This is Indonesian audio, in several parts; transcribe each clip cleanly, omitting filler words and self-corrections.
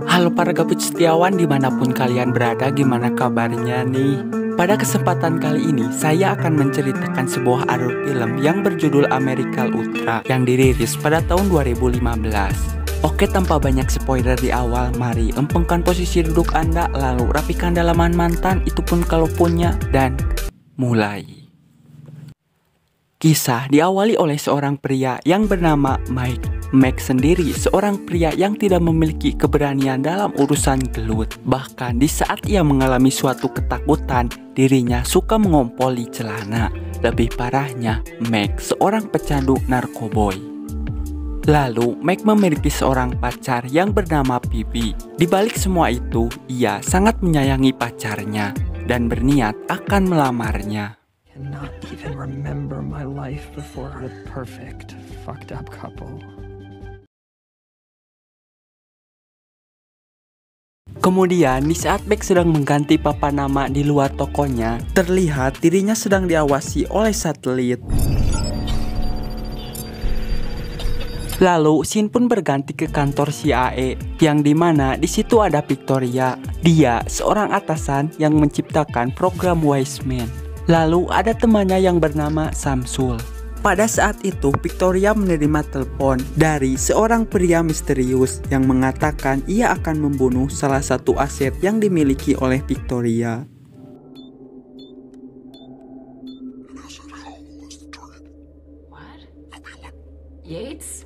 Halo para gabut setiawan dimanapun kalian berada, gimana kabarnya nih? Pada kesempatan kali ini, saya akan menceritakan sebuah alur film yang berjudul Americal Ultra yang dirilis pada tahun 2015. Oke, tanpa banyak spoiler di awal, mari empengkan posisi duduk Anda, lalu rapikan dalaman mantan, itu pun kalau punya, dan mulai. Kisah diawali oleh seorang pria yang bernama Mike. Mike sendiri seorang pria yang tidak memiliki keberanian dalam urusan gelut. Bahkan di saat ia mengalami suatu ketakutan, dirinya suka mengompoli celana. Lebih parahnya, Mike seorang pecandu narkoboy. Lalu, Mike memiliki seorang pacar yang bernama Bibi. Di balik semua itu, ia sangat menyayangi pacarnya dan berniat akan melamarnya. Cannot even remember my life before the perfect fucked up couple. Kemudian, di saat Mike sedang mengganti papan nama di luar tokonya, terlihat dirinya sedang diawasi oleh satelit. Lalu, scene pun berganti ke kantor CIA, yang dimana di situ ada Victoria. Dia seorang atasan yang menciptakan program Wiseman. Lalu, ada temannya yang bernama Samsul. Pada saat itu, Victoria menerima telepon dari seorang pria misterius yang mengatakan ia akan membunuh salah satu aset yang dimiliki oleh Victoria. What? Yates?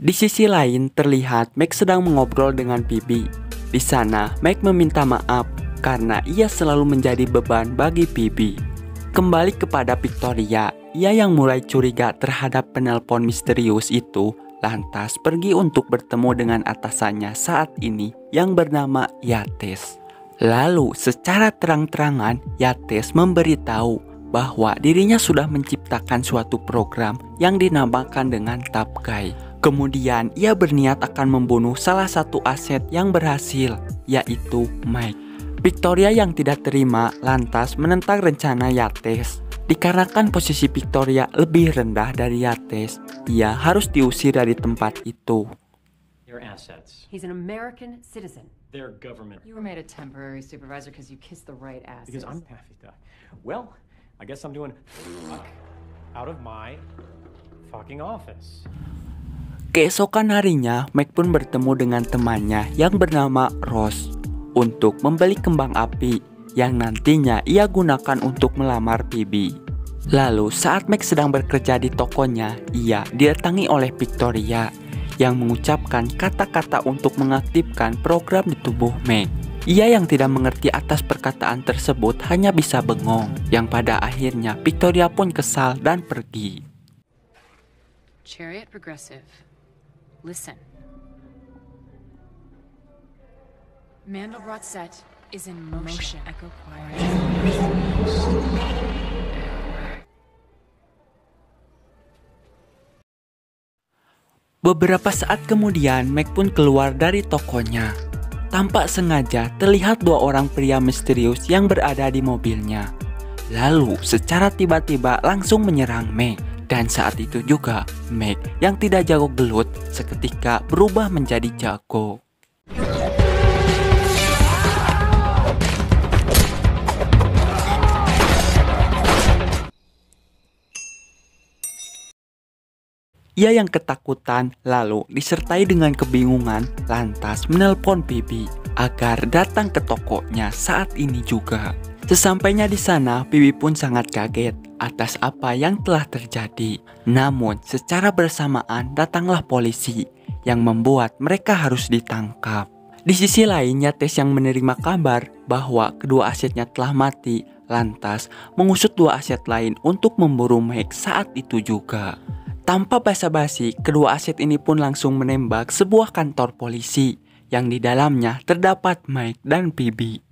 Di sisi lain, terlihat Mike sedang mengobrol dengan Bibi. Di sana, Mike meminta maaf karena ia selalu menjadi beban bagi Bibi. Kembali kepada Victoria, ia yang mulai curiga terhadap penelpon misterius itu, lantas pergi untuk bertemu dengan atasannya saat ini yang bernama Yates. Lalu secara terang-terangan, Yates memberitahu bahwa dirinya sudah menciptakan suatu program yang dinamakan dengan Tough Guy. Kemudian ia berniat akan membunuh salah satu aset yang berhasil, yaitu Mike. Victoria yang tidak terima lantas menentang rencana Yates. Dikarenakan posisi Victoria lebih rendah dari Yates, ia harus diusir dari tempat itu. Your assets. He's an American citizen. They're government. You were made a temporary supervisor because you kissed the right asses. Because I'm happy to. Well, I guess I'm doing fuck out of my fucking office. Keesokan harinya, Mike pun bertemu dengan temannya yang bernama Ross untuk membeli kembang api yang nantinya ia gunakan untuk melamar Bibi. Lalu saat Mike sedang bekerja di tokonya, ia didatangi oleh Victoria yang mengucapkan kata-kata untuk mengaktifkan program di tubuh Mike. Ia yang tidak mengerti atas perkataan tersebut hanya bisa bengong, yang pada akhirnya Victoria pun kesal dan pergi. Chariot Progressive. Listen. Mandelbrot set is in motion. Echo Choir. Beberapa saat kemudian, Mike pun keluar dari tokonya. Tanpa sengaja, terlihat dua orang pria misterius yang berada di mobilnya. Lalu, secara tiba-tiba langsung menyerang Mike. Dan saat itu juga, Mike yang tidak jago gelut seketika berubah menjadi jago. Ia yang ketakutan lalu disertai dengan kebingungan lantas menelpon Bibi agar datang ke tokonya saat ini juga. Sesampainya di sana, Bibi pun sangat kaget atas apa yang telah terjadi. Namun secara bersamaan datanglah polisi yang membuat mereka harus ditangkap. Di sisi lain, Yates yang menerima kabar bahwa kedua asetnya telah mati lantas mengusut dua aset lain untuk memburu Mike saat itu juga. Tanpa basa-basi, kedua aset ini pun langsung menembak sebuah kantor polisi yang di dalamnya terdapat Mike dan Bibi.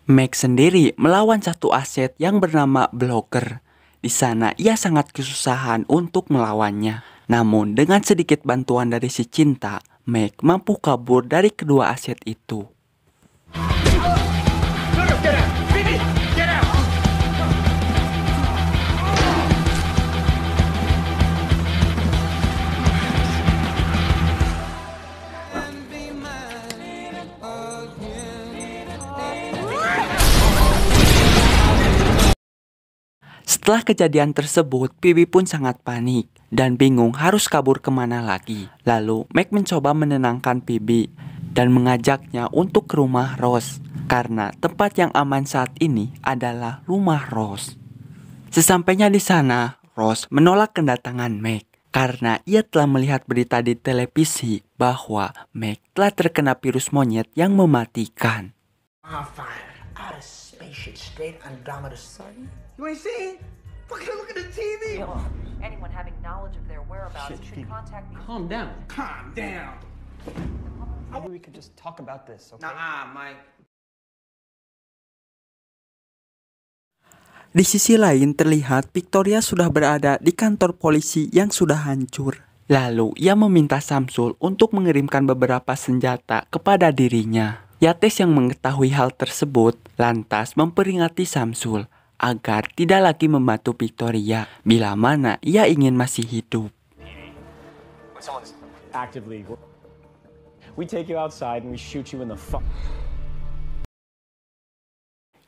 Mike sendiri melawan satu aset yang bernama Blocker Di sana ia sangat kesusahan untuk melawannya. Namun dengan sedikit bantuan dari si Cinta, Meg mampu kabur dari kedua aset itu. Setelah kejadian tersebut, Bibi pun sangat panik dan bingung harus kabur kemana lagi. Lalu, Meg mencoba menenangkan Bibi dan mengajaknya untuk ke rumah Rose, karena tempat yang aman saat ini adalah rumah Rose. Sesampainya di sana, Rose menolak kedatangan Meg karena ia telah melihat berita di televisi bahwa Meg telah terkena virus monyet yang mematikan. Fired out of spaceship straight Andromeda sun. You ain't seen? Fucking look at the TV. Anyone having knowledge of their whereabouts should contact the... Calm down. Calm down. Maybe we could just talk about this, okay? Nah, Mike. Di sisi lain terlihat Victoria sudah berada di kantor polisi yang sudah hancur. Lalu ia meminta Samsul untuk mengirimkan beberapa senjata kepada dirinya. Yates yang mengetahui hal tersebut lantas memperingati Samsul agar tidak lagi membantu Victoria bila mana ia ingin masih hidup. Actively, we take you outside and we shoot you in the fuck.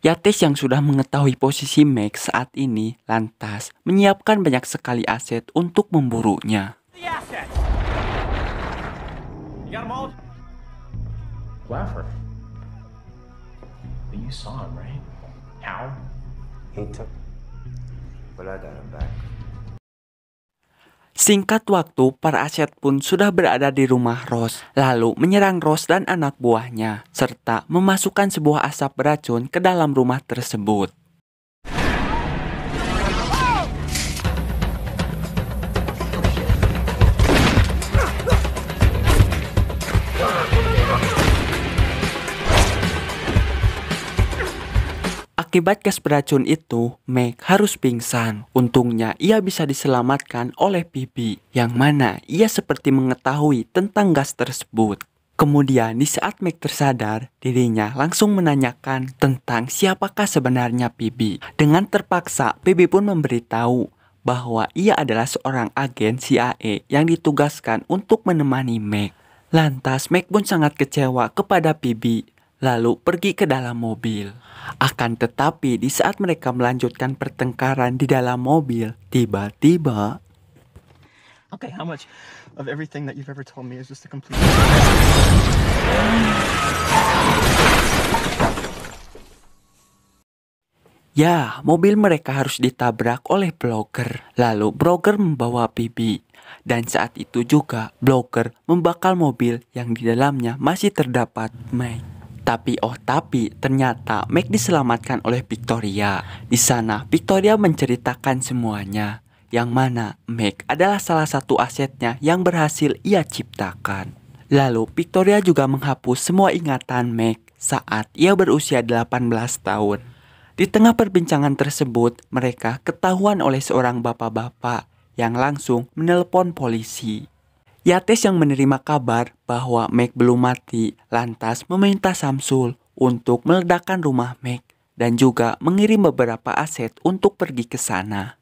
Yates yang sudah mengetahui posisi Meg saat ini lantas menyiapkan banyak sekali aset untuk memburunya. The assets. You got them all? Laffer. But you saw him, right? How? He took, but I got him back. Singkat waktu, para aset pun sudah berada di rumah Rose, lalu menyerang Rose dan anak buahnya, serta memasukkan sebuah asap beracun ke dalam rumah tersebut. Akibat gas beracun itu, Meg harus pingsan. Untungnya ia bisa diselamatkan oleh Bibi, yang mana ia seperti mengetahui tentang gas tersebut. Kemudian di saat Meg tersadar, dirinya langsung menanyakan tentang siapakah sebenarnya Bibi. Dengan terpaksa, Bibi pun memberitahu bahwa ia adalah seorang agen CIA yang ditugaskan untuk menemani Meg. Lantas Meg pun sangat kecewa kepada Bibi, lalu pergi ke dalam mobil. Akan tetapi di saat mereka melanjutkan pertengkaran di dalam mobil, tiba-tiba... Okay, how much of everything that you've ever told me is just a complete... Ya, mobil mereka harus ditabrak oleh blogger. Lalu blogger membawa Bibi. Dan saat itu juga blogger membakar mobil yang di dalamnya masih terdapat Meg. Tapi ternyata Meg diselamatkan oleh Victoria. Di sana Victoria menceritakan semuanya, yang mana Meg adalah salah satu asetnya yang berhasil ia ciptakan. Lalu Victoria juga menghapus semua ingatan Meg saat ia berusia 18 tahun. Di tengah perbincangan tersebut, mereka ketahuan oleh seorang bapak-bapak yang langsung menelepon polisi. Yates yang menerima kabar bahwa Meg belum mati lantas meminta Samsul untuk meledakkan rumah Meg dan juga mengirim beberapa aset untuk pergi ke sana.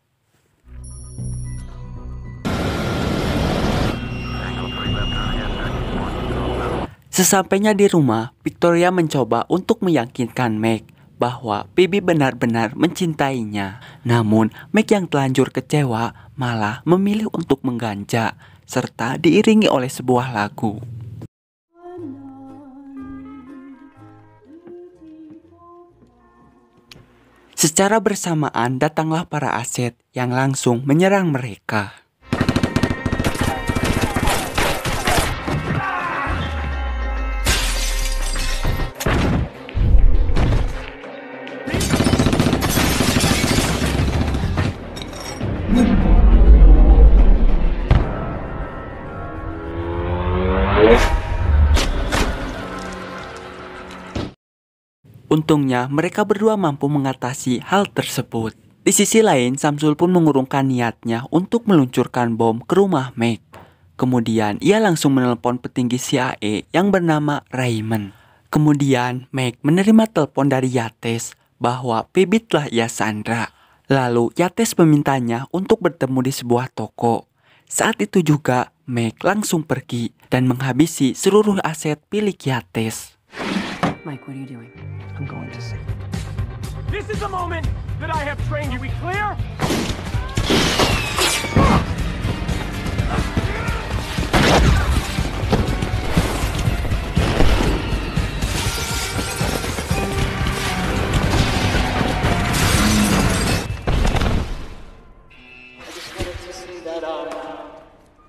Sesampainya di rumah, Victoria mencoba untuk meyakinkan Meg bahwa Bibi benar-benar mencintainya. Namun Meg yang telanjur kecewa malah memilih untuk mengganja, serta diiringi oleh sebuah lagu. Secara bersamaan datanglah para aset yang langsung menyerang mereka. Untungnya mereka berdua mampu mengatasi hal tersebut. Di sisi lain, Samsul pun mengurungkan niatnya untuk meluncurkan bom ke rumah Meg. Kemudian ia langsung menelpon petinggi CIA yang bernama Raymond. Kemudian Meg menerima telepon dari Yates bahwa PB telah ia sandra. Lalu Yates memintanya untuk bertemu di sebuah toko. Saat itu juga Meg langsung pergi dan menghabisi seluruh aset milik Yates. Mike, what are you doing? I'm going to see. This is the moment that I have trained you. We clear?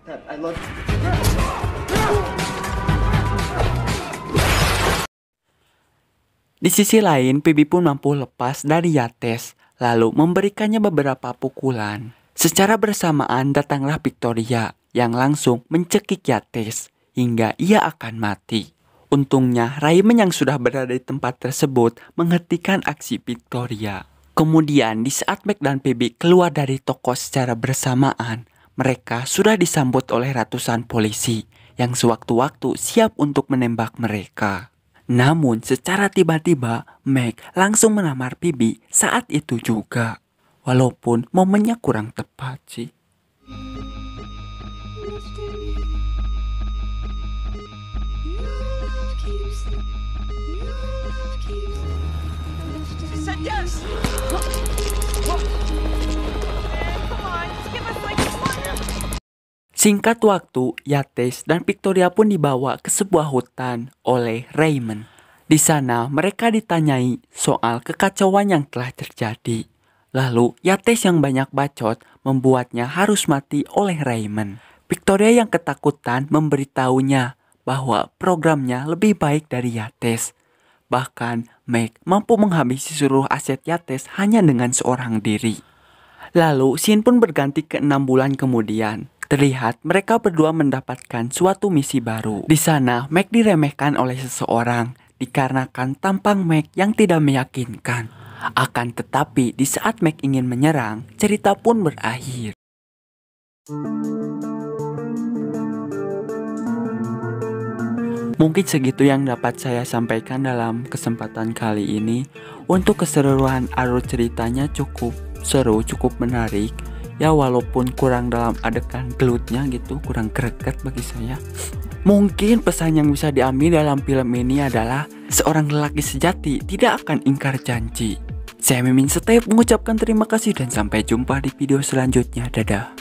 That I love. Di sisi lain, PB pun mampu lepas dari Yates, lalu memberikannya beberapa pukulan. Secara bersamaan datanglah Victoria yang langsung mencekik Yates hingga ia akan mati. Untungnya Raymond yang sudah berada di tempat tersebut menghentikan aksi Victoria. Kemudian di saat Meg dan PB keluar dari toko secara bersamaan, mereka sudah disambut oleh ratusan polisi yang sewaktu-waktu siap untuk menembak mereka. Namun secara tiba-tiba Meg langsung melamar PB saat itu juga. Walaupun momennya kurang tepat sih. Singkat waktu, Yates dan Victoria pun dibawa ke sebuah hutan oleh Raymond. Di sana mereka ditanyai soal kekacauan yang telah terjadi. Lalu Yates yang banyak bacot membuatnya harus mati oleh Raymond. Victoria yang ketakutan memberitahunya bahwa programnya lebih baik dari Yates. Bahkan Meg mampu menghabisi seluruh aset Yates hanya dengan seorang diri. Lalu scene pun berganti ke 6 bulan kemudian. Terlihat mereka berdua mendapatkan suatu misi baru. Di sana Meg diremehkan oleh seseorang dikarenakan tampang Meg yang tidak meyakinkan. Akan tetapi di saat Meg ingin menyerang, cerita pun berakhir. Mungkin segitu yang dapat saya sampaikan dalam kesempatan kali ini. Untuk keseruan alur ceritanya cukup seru, cukup menarik. Ya walaupun kurang dalam adegan gelutnya gitu, kurang greget bagi saya. Mungkin pesan yang bisa diambil dalam film ini adalah seorang lelaki sejati tidak akan ingkar janji. Saya Mimin Step mengucapkan terima kasih dan sampai jumpa di video selanjutnya. Dadah.